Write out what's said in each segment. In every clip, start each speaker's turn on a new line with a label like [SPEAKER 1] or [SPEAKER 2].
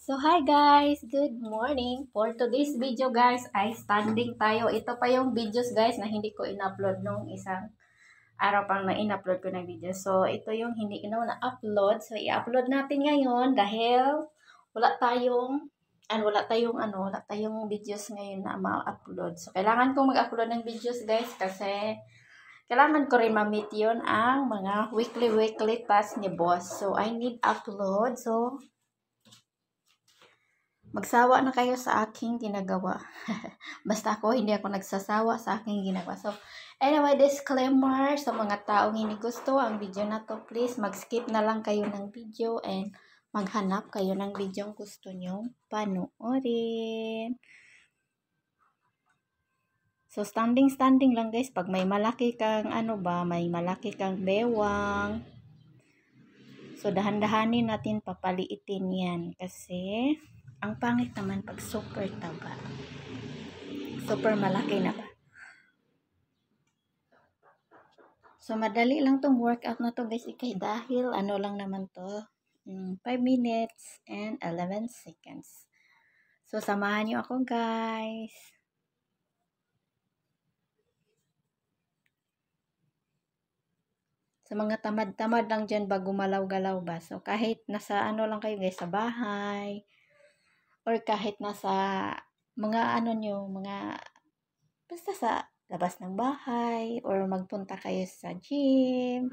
[SPEAKER 1] So, hi guys! Good morning! For today's video guys, ay standing tayo. Ito pa yung videos guys na hindi ko in-upload nung isang araw pang na in-upload ko na video. So, ito yung hindi ko na-upload. So, i-upload natin ngayon dahil wala tayong videos ngayon na ma-upload. So, kailangan kong mag-upload ng videos guys kasi kailangan ko rin ma-meet yun ang mga weekly tasks ni boss. So, I need upload. So, magsawa na kayo sa aking ginagawa. Basta ako, hindi ako nagsasawa sa aking ginagawa. So, anyway, disclaimer sa mga taong hindi gusto ang video na to, please mag-skip na lang kayo ng video and maghanap kayo ng video ang gusto nyong panoorin. So, standing lang guys. Pag may malaki kang, may malaki kang bewang. So, dahan-dahanin natin papaliitin yan. Kasi, ang pangit naman pag super taba. Super malaki na ba? So, madali lang tong workout na to guys. Dahil ano lang naman to. 5 minutes and 11 seconds. So, samahan niyo ako guys. Sa mga tamad-tamad lang dyan bago malaw-galaw ba. So, kahit nasa lang kayo guys, sa bahay. Or kahit nasa mga basta sa labas ng bahay. Or magpunta kayo sa gym.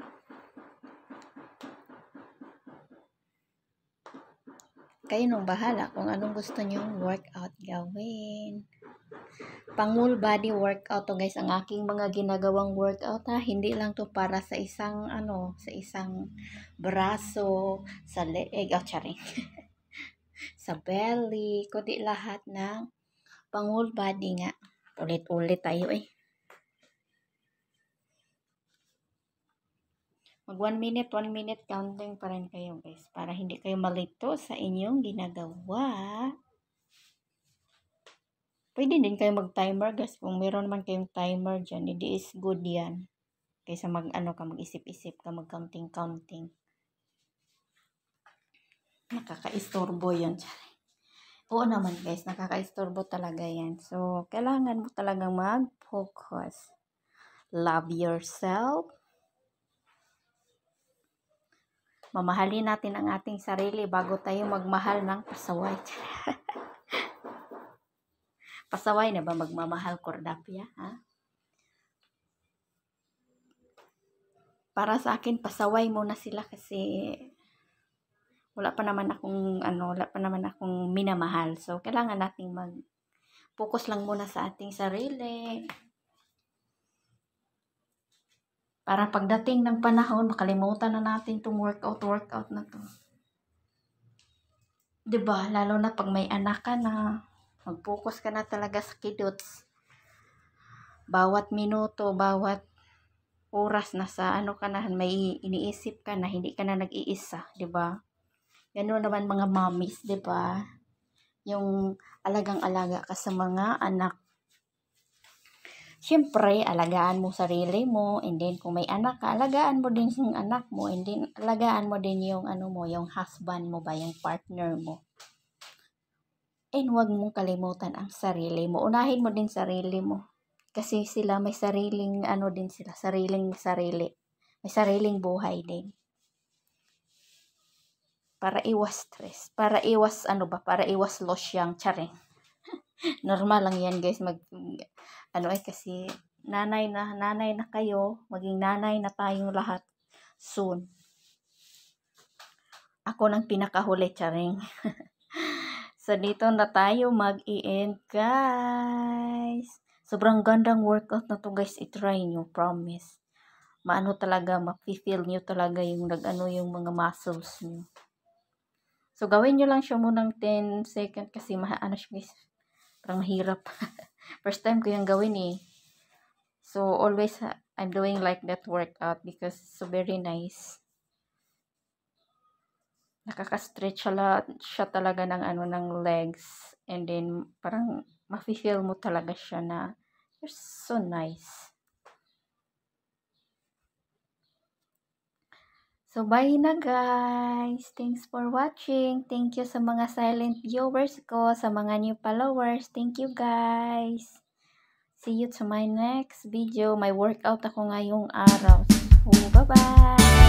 [SPEAKER 1] Kayo nung bahala kung anong gusto nyong workout gawin. Pang whole body workout to guys, ang aking mga ginagawang workout hindi lang to para sa isang sa isang braso, sa leeg, charing. Sa belly, kundi lahat ng pang whole body nga. Ulit-ulit tayo Mag 1 minute counting pa rin kayo guys, para hindi kayo malito sa inyong ginagawa. Pwede din kayo mag-timer guys. Kung meron man kayong timer dyan, hindi is good yan. Kaysa mag-isip-isip ka, mag-counting. Nakaka-istorbo yun. Oo naman guys, nakaka-istorbo talaga yan. So, kailangan mo talagang mag-focus. Love yourself. Mamahalin natin ang ating sarili bago tayo magmahal ng pasaway. Pasaway na ba magmamahal, Cordapia? Ha? Para sa akin, pasaway muna sila kasi wala pa naman akong minamahal. So, kailangan nating mag-focus lang muna sa ating sarili. Para pagdating ng panahon, makalimutan na natin itong workout na to. Diba? Lalo na pag may anak ka na, mag-focus ka na talaga sa kidots. Bawat minuto, bawat oras na sa ka na, may iniisip ka na, hindi ka na nag-iisa, diba? Ganoon naman mga mommies, diba? Yung alagang-alaga ka sa mga anak. Siyempre, alagaan mo sarili mo, and then kung may anak ka, alagaan mo din yung anak mo, and then alagaan mo din yung yung husband mo ba, yung partner mo. And huwag mong kalimutan ang sarili mo. Unahin mo din sarili mo. Kasi sila may sariling din sila, sarili. May sariling buhay din. Para iwas stress, para iwas para iwas losyang, charing. Normal lang yan guys, kasi nanay na kayo, maging nanay na tayong lahat soon. Ako nang pinakahuli, charing. So dito na tayo mag-i-end guys. Sobrang gandang workout na to guys, i-try nyo, promise. Talaga, ma-feel nyo talaga yung yung mga muscles nyo. So gawin nyo lang siya munang 10 seconds kasi siya guys. Parang mahirap. First time ko yung gawin So, always I'm doing like that workout because so very nice. Nakaka-stretch siya talaga ng ng legs. And then, parang ma-feel mo talaga siya na you're so nice. So, bye na guys. Thanks for watching. Thank you sa mga silent viewers ko, sa mga new followers. Thank you guys. See you to my next video. May workout ako ngayong araw. So, bye-bye.